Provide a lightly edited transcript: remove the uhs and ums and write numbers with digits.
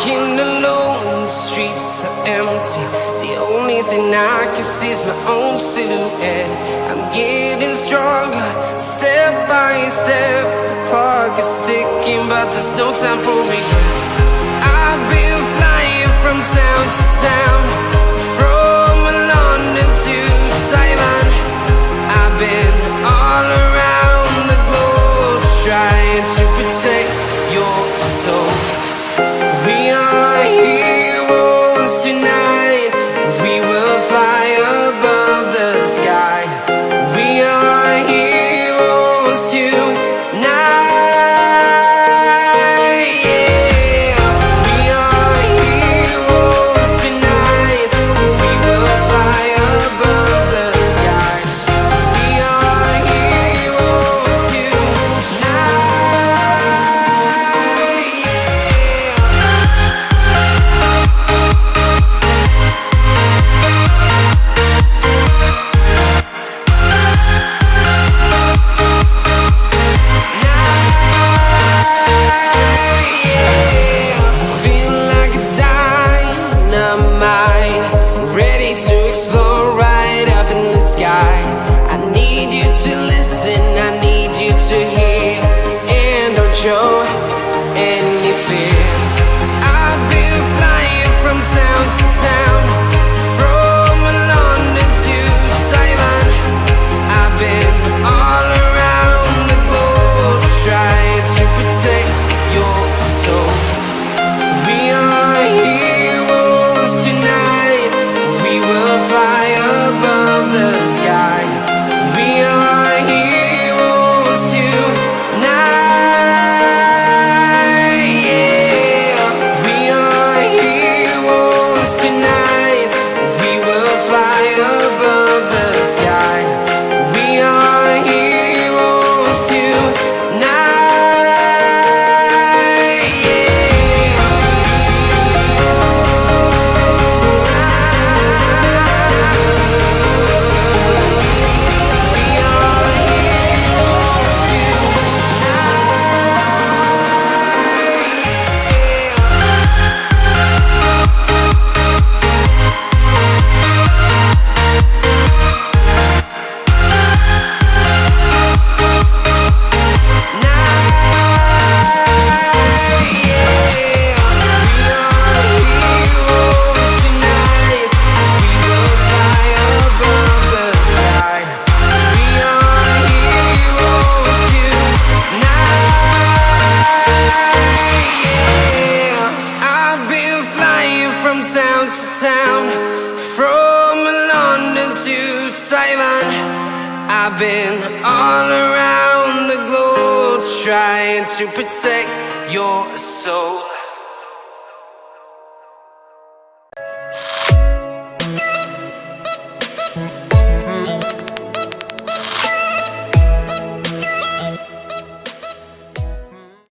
walking alone, the streets are empty. The only thing I can see is my own silhouette. I'm getting stronger, step by step. The clock is ticking, but there's no time for regrets. I've been flying from town to town, from London to Taiwan. I've been all around the globe, trying to protect your soul. We are heroes tonight. We will fly above the sky. We are heroes tonight. Yeah. We are heroes tonight. We will fly above the sky. We are heroes tonight. I need you to listen, I need you to hear, and don't show any fear. I've been flying from town to town, from London to Taiwan. I've been all around the globe, trying to protect your soul. We are heroes tonight. We will fly above the sky. We are heroes tonight. Yeah. We are heroes tonight. We will fly above the sky. We are heroes tonight. Town to town, from London to Taiwan. I've been all around the globe, trying to protect your soul.